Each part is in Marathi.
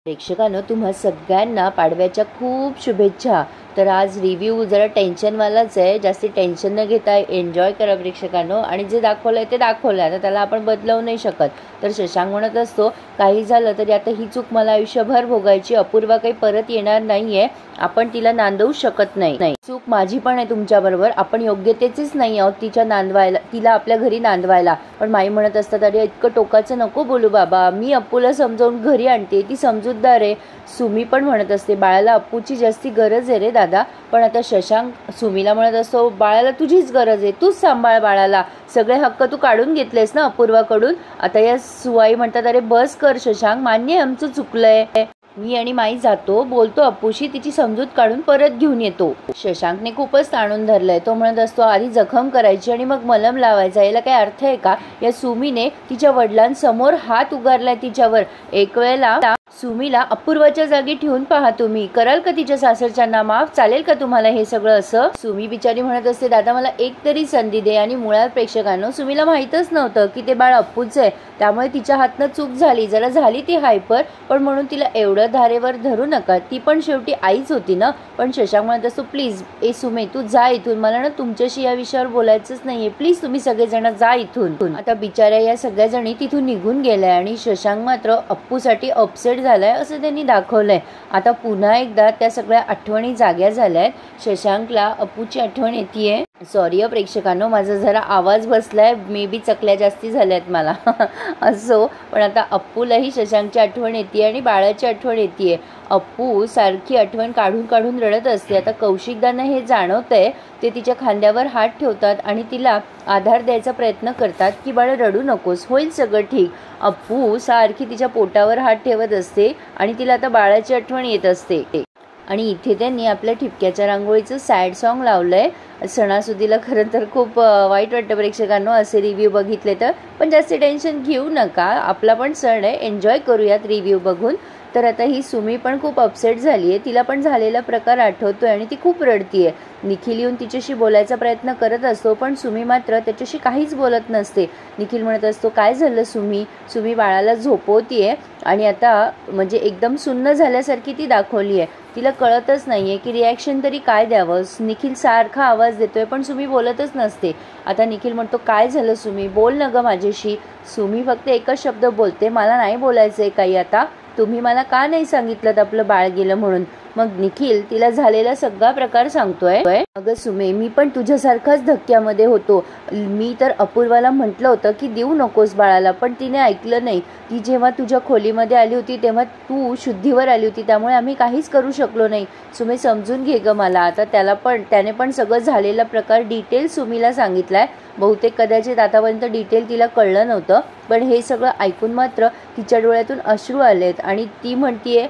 प्रेक्षकांनो, तुम्हा सगळ्यांना पाडव्याच्या खूप शुभेच्छा। तर आज रिव्ह्यू जरा टेन्शनवालाच आहे, जास्ती टेन्शन न घेता एन्जॉय करा प्रेक्षकांनो। आणि जे दाखवलंय ते दाखवलंय, आता त्याला आपण बदलवू नाही शकत। तर शशांक म्हणत असतो काही झालं तरी आता ही चूक मला आयुष्यभर भोगायची, अपूर्वा काही परत येणार नाहीये, आपण तिला नांदवू शकत नाही। चूक माझी पण आहे तुमच्याबरोबर, आपण योग्यतेचीच नाही आहोत तिच्या नांदवायला, तिला आपल्या घरी नांदवायला। पण माई म्हणत असतात अरे इतकं टोकाचं नको बोलू बाबा, मी अप्पूला समजावून घरी आणते, ती समजूतदार आहे। सुमी पण म्हणत असते बाळाला अप्पूची जास्ती गरज आहे रे दादा। पण आता शशांक सुमीला म्हणत असतो बाळाला तुझीच गरज आहे, तूच सांभाळ बाळाला, सगळे हक्क तू काढून घेतलेस ना अपूर्वाकडून। आता या सुवाई म्हणतात अरे बस कर शशांक, मान्य आमचं चुकलंय, मी आणि माई जातो, बोलतो अप्पूशी, तिची समजूत काढून परत घेऊन येतो। शशांकने खूपच ताणून धरलंय, तो म्हणत असतो आधी जखम करायची आणि मग मलम लावायचा, याला काय अर्थ आहे का? या सुमीने तिच्या वडिलांसमोर हात उगारलाय तिच्यावर। एक वेळेला सुमीला अपूर्वाच्या जागी ठेवून पहा, तुम्ही कराल का तिच्या सासरच्यांना माफ? चालेल का तुम्हाला हे सगळं असं? सुमी बिचारी म्हणत असते दादा मला एक तरी संधी दे। आणि मुळात प्रेक्षकांनो, सुमीला माहीतच नव्हतं की ते बाळ अप्पूच आहे, त्यामुळे तिच्या हातनं चूक झाली, जरा झाली ती हायपर, पण म्हणून तिला एवढं धारेवर धरू नका, ती पण शेवटी आईच होती ना। पण शशांक म्हणत असतो प्लीज ए सुमे तू जा इथून, मला ना तुमच्याशी या विषयावर बोलायचंच नाहीये, प्लीज तुम्ही सगळेजण जा इथून। आता बिचाऱ्या या सगळ्या जणी तिथून निघून गेल्या आणि शशांक मात्र अप्पूसाठी अपसेट झालाय असं त्यांनी दाखवलंय। आता पुन्हा एकदा त्या सगळ्या आठवणी जाग्या झाल्यात। शशांकला अप्पूची आठवण येतेय। सॉरी प्रेक्षकांनो, माझा जरा आवाज बसलाय, मे बी चकल्या जास्ती झाल्यात मला असो। पण आता अप्पूलाही शशांकची आठवण येते आणि बाळाची आठवण येते। अप्पू सारखी आठवण काढून काढून रडत असते। आता कौशिकदांना हे जाणवतंय, ते तिच्या खांद्यावर हात ठेवतात आणि तिला आधार द्यायचा प्रयत्न करतात की बाळ रडू नकोस, होईल सगळं ठीक। अप्पू सारखी तिच्या पोटावर हात ठेवत असते आणि तिला आता बाळाची आठवण येत असते। आणि इथे त्यांनी आपल्या ठिपक्याच्या रांगोळीचं सॅड सॉन्ग लावलंय। सणासुदीला खरं तर खूप वाईट वाटतं प्रेक्षकांनो असे रिव्ह्यू बघितले तर, पण जास्त टेन्शन घेऊ नका, आपला पण सण आहे, एन्जॉय करूयात रिव्ह्यू बघून। तर आता ही सुमी पण खूप अपसेट झाली आहे, तिला पण झालेला प्रकार आठवतोय आणि ती खूप रडतीये। निखिल येऊन तिच्याशी बोलायचा प्रयत्न करत असतो, पण सुमी मात्र त्याच्याशी काहीच बोलत नसते। निखिल म्हणत असतो काय झालं सुमी? सुमी बाळाला झोपवतीये आणि आता म्हणजे एकदम सुन्न झाल्यासारखी ती दाखवली आहे, तिला कळतच नाहीये की रिॲक्शन तरी काय द्यावं। निखिल सारखा आवाज देतोय पण सुमी बोलतच नसते। आता निखिल म्हणतो काय झालं सुमी, बोल न ग माझ्याशी। सुमी फक्त एकच शब्द बोलते, मला नाही बोलायचंय काही आता, तुम्ही मला का नाही सांगितलं आपलं बाळ गेलं म्हणून? मग निखिल तिला झालेला सगळा प्रकार सांगतोय। अगं सुमे, मी पण तुझ्यासारखाच धक्क्यामध्ये होतो, मी तर अपूर्वाला म्हटलं होतं की देऊ नकोस बाळाला, पण तिने ऐकलं नाही। ती जेव्हा तुझ्या खोलीमध्ये आली होती तेव्हा तू शुद्धीवर आली होती, त्यामुळे आम्ही काहीच करू शकलो नाही। सुमे समजून घे ग मला। आता त्याने पण सगळं झालेला प्रकार डिटेल सुमीला सांगितलाय, बहुतेक कदाचित आतापर्यंत डिटेल तिला कळलं नव्हतं, पण हे सगळं ऐकून मात्र तिच्या डोळ्यातून अश्रू आलेत आणि ती म्हणतीये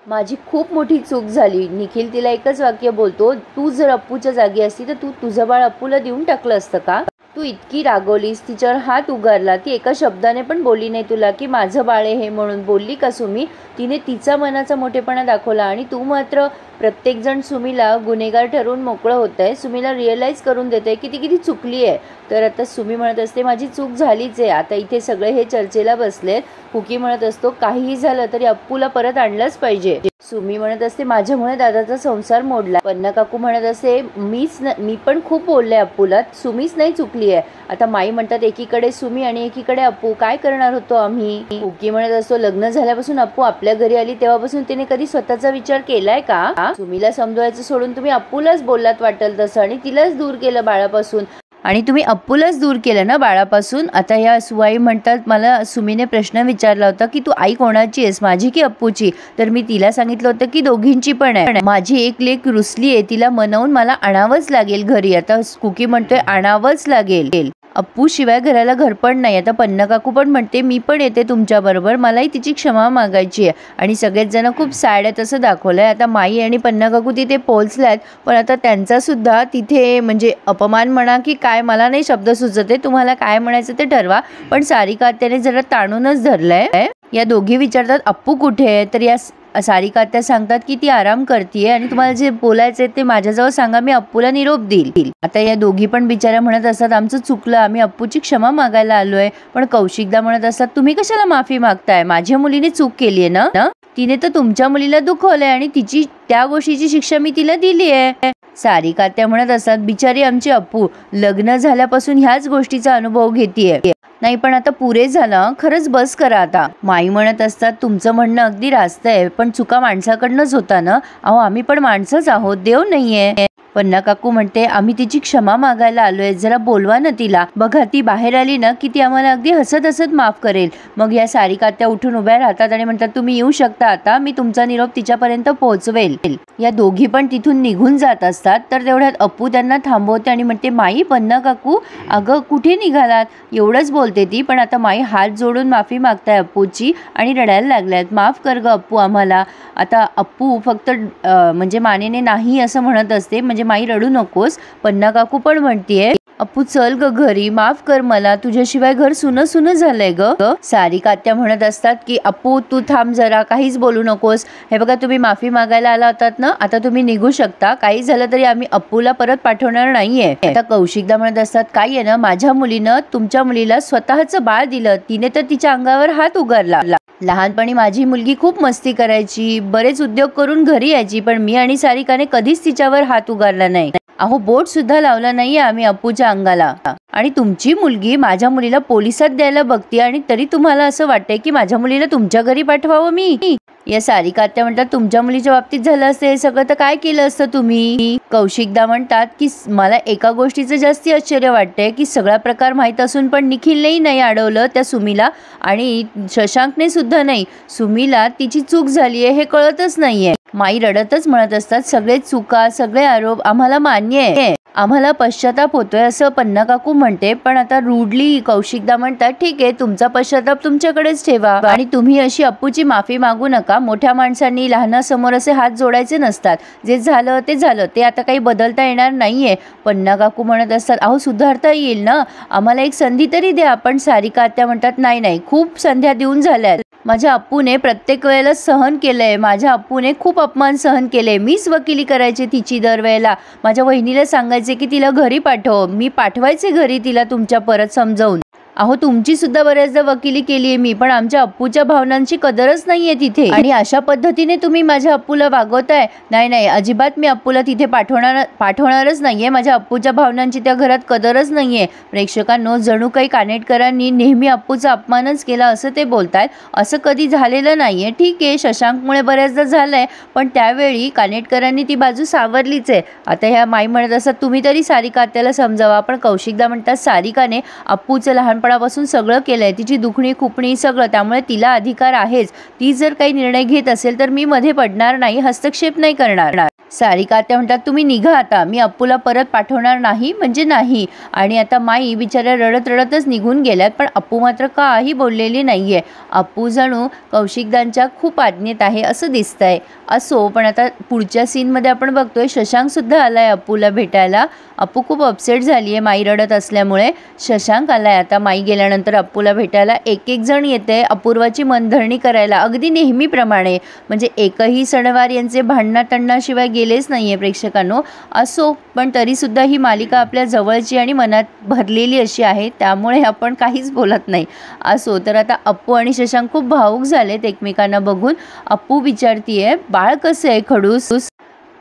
माझी खूप मोठी चूक झाली। निखिल तिला एकच वाक्य बोलतो, तू जर अप्पूच्या जागी असती तर तू तुझं बाळ अप्पूला देऊन टाकलं असतं का? तू इतकी रागवलीस, तिच्यावर हात उगारला, ती एका शब्दाने पण बोलली नाही तुला की माझं बाळ आहे हे म्हणून, बोलली का सुमी? तिने तिचा मनाचा मोठेपणा दाखवला आणि तू मात्र प्रत्येकजण सुमीला गुन्हेगार ठरवून मोकळं होतंय, सुमीला रिअलाइज करून देते की ती किती चुकली आहे। तर आता सुमी म्हणत असते माझी चूक झालीच आहे। आता इथे सगळे हे चर्चेला बसलेत। कुकी म्हणत असतो काहीही झालं तरी अप्पूला परत आणलंच पाहिजे। सुमी म्हणत असते माझ्यामुळे दादाचा संसार मोडला। पन्ना काकू म्हणत असते मी पण खूप बोलले अप्पूला, सुमीच नाही चुकली आहे। आता माई म्हणतात एकीकडे सुमी आणि एकीकडे अप्पू, काय करणार होतो आम्ही? कुकी म्हणत असतो लग्न झाल्यापासून अप्पू आपल्या घरी आली तेव्हापासून तिने कधी स्वतःचा विचार केलाय का? सुमीला समजवायचं सोडून तुम्ही अप्पूलाच बोललात वाटेल तसं आणि तिलाच दूर केलं बाळापासून, आणि तुम्ही अप्पूलाच दूर केलं ना बाळापासून। आता या सुवाई म्हणतात मला सुमीने प्रश्न विचारला होता की तू आई कोणाची आहेस, माझी की अप्पूची? तर मी तिला सांगितलं होतं की दोघींची पण आहे, माझी एक लेक रुसली आहे, तिला मनवून मला आणावंच लागेल घरी। आता कुकी म्हणतोय आणावंच लागेल, अप्पू शिवाय घराला घरपण नाही। आता पन्ना काकू पण म्हणते मी पण येते तुमच्या बरोबर, मलाही तिची क्षमा मागायची आहे। आणि सगळेच जण खूप सॅड आहेत असं दाखवलंय। आता माई आणि पन्ना काकू तिथे पोहोचल्यात, पण आता त्यांचा सुद्धा तिथे म्हणजे अपमान म्हणा की काय मला नाही शब्द सुचते, तुम्हाला काय म्हणायचं ते ठरवा, पण सारिका आत्याने जरा ताणूनच धरलंय। या दोघी विचारतात अप्पू कुठे आहे, तर या सारिका आत्या सांगतात की ती आराम करतीये आणि तुम्हाला जे बोलायचंय ते माझ्याजवळ सांगा, मी अप्पूला निरोप देईल। आता या दोघी पण बिचाऱ्या म्हणत असतात आमचं चुकलं, आम्ही अप्पूची क्षमा मागायला आलोय। पण कौशिकदा म्हणत असतात तुम्ही कशाला माफी मागताय, माझ्या मुलीने चूक केली आहे ना, तिने तर तुमच्या मुलीला दुखवलंय आणि तिची त्या गोष्टीची शिक्षा मी तिला दिली आहे. सारिका आत्या म्हणत असतात, बिचारी आमची अप्पू लग्न झाल्यापासून ह्याच गोष्टीचा अनुभव घेतीये. नाही पण आता पुरे झालं, खरंच बस करा आता. माई म्हणत असतात, तुमचं म्हणणं अगदी रास्त आहे, पण चुका माणसाकडनंच होता ना. अहो आम्ही पण माणसंच आहोत, देव नाहीये. पन्ना काकू म्हणते, आम्ही तिची क्षमा मागायला आलोय, जरा बोलवा ना तिला. बघा ती बाहेर आली ना की ती आम्हाला अगदी हसत हसत माफ करेल. मग या सारिका आत्या उठून उभ्या राहतात आणि म्हणतात, तुम्ही येऊ शकता आता, मी तुमचा निरोप तिच्यापर्यंत पोहोचवेल. या दोघी पण तिथून निघून जात असतात. तर तेवढ्यात अप्पू त्यांना थांबवते आणि म्हणते, माई पन्ना काकू अगं कुठे निघालात. एवढंच बोलते ती, पण आता माई हात जोडून माफी मागताय अप्पूची आणि रडायला लागल्यात. माफ कर ग अप्पू आम्हाला. आता अप्पू फक्त म्हणजे मानेने नाही असं म्हणत असते, म्हणजे माई रडू नकोस. पन्ना काकू पण म्हणतीये, अप्पू चल ग घरी, माफ कर मला, तुझ्याशिवाय घर सुनं सुनं झालंय ग. सारिका आत्या म्हणत असतात की अप्पू तू थांब जरा, काहीच बोलू नकोस. हे बघा तुम्ही माफी मागायला आला होतात ना, आता तुम्ही निघू शकता. काही झालं तरी आम्ही अप्पूला परत पाठवणार नाहीये. आता कौशिकदा म्हणत असतात, काय आहे ना, माझ्या मुलीनं तुमच्या मुलीला स्वतःचं बाळ दिलं, तिने तर तिच्या अंगावर हात उगारला. लहानपणी माझी मुलगी खूप मस्ती करायची, बरेच उद्योग करून घरी यायची, पण मी आणि सारिकाने कधीच तिच्यावर हात उगारला नाही. अहो बोट सुद्धा लावला नाहीये आम्ही अप्पूच्या अंगाला. आणि तुमची मुलगी माझ्या मुलीला पोलिसात द्यायला बघते आणि तरी तुम्हाला असं वाटतंय की माझ्या मुलीला तुमच्या घरी पाठवावं मी. या सारिका आत्या म्हणतात, तुमच्या मुलीच्या बाबतीत झालं असते हे सगळं तर काय केलं असतं तुम्ही. कौशिकदा म्हणतात की मला एका गोष्टीचं जास्ती आश्चर्य वाटतंय की सगळा प्रकार माहीत असून पण निखिलनेही नाही अडवलं त्या सुमीला, आणि शशांकने सुद्धा नाही. सुमीला तिची चूक झाली आहे हे कळतच नाहीये. माई रडतच म्हणत असतात, सगळे चुका सगळे आरोप आम्हाला मान्य आहे, आम्हाला पश्चाताप होतोय असं पन्ना काकू म्हणते. पण आता रूडली कौशिकदा म्हणतात, ठीक आहे तुमचा पश्चाताप तुमच्याकडेच ठेवा आणि तुम्ही अशी अप्पूची माफी मागू नका. मोठ्या माणसांनी लहानासमोर असे हात जोडायचे नसतात. जे झालं ते झालं, ते आता काही बदलता येणार नाहीये. पन्ना काकू म्हणत असतात, अहो सुधारता येईल ना, आम्हाला एक संधी तरी द्या. पण सारिका आत्या म्हणतात, नाही नाही खूप संध्या देऊन झाल्यात. माझ्या अप्पूने प्रत्येक वेळेला सहन केलंय, माझ्या अप्पूने खूप अपमान सहन केले. मीच वकिली करायची तिची दरवेळेला. माझ्या वहिनीला सांगायचे की तिला घरी पाठव, मी पाठवायचे घरी तिला तुमच्या परत समजावून. अहो तुमची सुद्धा बऱ्याचदा वकिली केली आहे मी, पण आमच्या अप्पूच्या भावनांची कदरच नाहीये तिथे. आणि अशा पद्धतीने तुम्ही माझ्या अप्पूला वागवताय. नाही नाही अजिबात मी अप्पूला तिथे पाठवणारच नाहीये. माझ्या अप्पूच्या भावनांची त्या घरात कदरच नाहीये. प्रेक्षकांनो, जणू काही कानेटकरांनी नेहमी अप्पूचा अपमानच केला असं ते बोलतायत. असं कधी झालेलं नाहीये. ठीक आहे शशांकमुळे बऱ्याचदा झालंय, पण त्यावेळी कानेटकरांनी ती बाजू सावरलीच आहे. आता ह्या माई म्हणत असतात, तुम्ही तरी सारिका आत्याला समजावा. पण कौशिकदा म्हणतात, सारिकाने अप्पूचं लहानपणापासून सगळं केलंय, तिची दुखणी खुपणी सगळं, त्यामुळे तिला अधिकार आहेच. ती जर काही निर्णय घेत असेल तर मी मध्ये पडणार नाही, हस्तक्षेप नाही करणार. सारिका आत्या म्हणतात, तुम्ही निघा आता, मी अप्पूला परत पाठवणार नाही म्हणजे नाही. आणि आता माई बिचाऱ्या रडत रडतच निघून गेल्यात, पण अप्पू मात्र काही बोललेली नाहीये. अप्पू जणू कौशिकदांच्या खूप आज्ञेत आहे असं दिसतंय. असो, पण आता पुढच्या सीनमध्ये आपण बघतोय शशांक सुद्धा आलाय अप्पूला भेटायला. अप्पू खूप अपसेट झाली आहे माई रडत असल्यामुळे. शशांक आलाय आता माई गेल्यानंतर अप्पूला भेटायला. एक एक जण येते अपूर्वाची मनधरणी करायला अगदी नेहमीप्रमाणे. म्हणजे एकही सणवार यांचे भांडणातंडाशिवाय गेलेच नाहीये प्रेक्षकांनो. असो, पण तरीसुद्धा ही मालिका आपल्या जवळची आणि मनात भरलेली अशी आहे, त्यामुळे आपण काहीच बोलत नाही. असो, तर आता अप्पू आणि शशांक खूप भावूक झालेत एकमेकांना बघून. अप्पू विचारतीये, बाळ कसं आहे खडूस.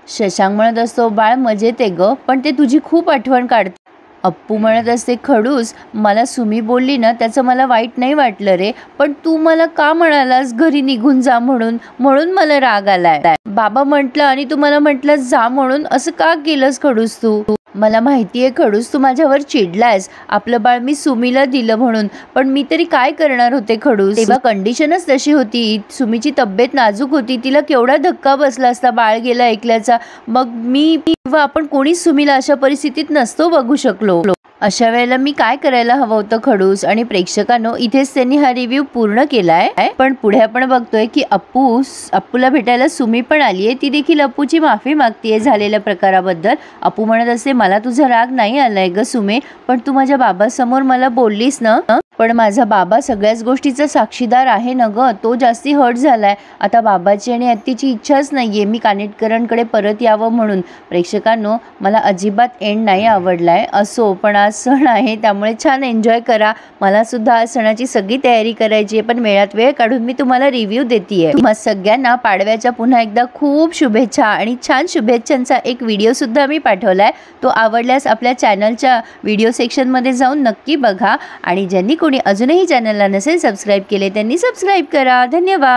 शशांक म्हणत असतो, बाळ मजेत आहे ग, पण ते तुझी खूप आठवण काढते. अप्पू म्हणत असते, खडूस मला सुमी बोलली ना त्याचं मला वाईट नाही वाटलं रे, पण तू मला का म्हणालास घरी निघून जा म्हणून मला राग आलाय. बाबा म्हटलं आणि तू मला म्हटलं जा म्हणून, असं का केलंस खडूस तू. मला माहितीये खडूस तू माझ्यावर चिडलायस, आपलं बाळ मी सुमीला दिलं म्हणून, पण मी तरी काय करणार होते खडूस. तेव्हा कंडिशनच तशी होती, सुमीची तब्येत नाजूक होती, तिला केवढा धक्का बसला असता बाळ गेला ऐकल्याचा. मग मी किंवा आपण कोणीच सुमीला अशा परिस्थितीत नसतो बघू शकलो. अशा वेळेला मी काय करायला हवं होतं खडूस. आणि प्रेक्षकांनो, इथेच त्यांनी हा रिव्ह्यू पूर्ण केलाय. पण पुढे आपण बघतोय की अप्पूला भेटायला सुमी पण आलीये. ती देखील अप्पूची माफी मागतीये झालेल्या प्रकाराबद्दल. अप्पू म्हणत असते, मला तुझा राग नाही आलाय ग सुमे, पण तू माझ्या बाबासमोर मला बोललीस ना पण माझा बाबा सगळ्याच गोष्टीचा साक्षीदार आहे ना गं, तो जास्ती हर्ट झालाय. आता बाबाची आणि आत्तीची इच्छाच नाहीये मी कानेटकरांकडे परत यावं म्हणून. प्रेक्षकांनो, मला अजिबात एंड नाही आवडलाय. असो, पण आज सण आहे त्यामुळे छान एन्जॉय करा. मला सुद्धा आज सणाची सगळी तयारी करायची आहे, पण वेळात वेळ काढून मी तुम्हाला रिव्ह्यू देतेय. तुम्हा सगळ्यांना पाडव्याच्या पुन्हा एकदा खूप शुभेच्छा आणि छान शुभेच्छांचा एक व्हिडिओ सुद्धा मी पाठवलाय. तो आवडल्यास आपल्या चॅनलच्या व्हिडिओ सेक्शनमध्ये जाऊन नक्की बघा आणि ज्यांनी कोणी अजूनही चॅनलला नसेल सबस्क्राईब केले त्यांनी सबस्क्राईब करा. धन्यवाद.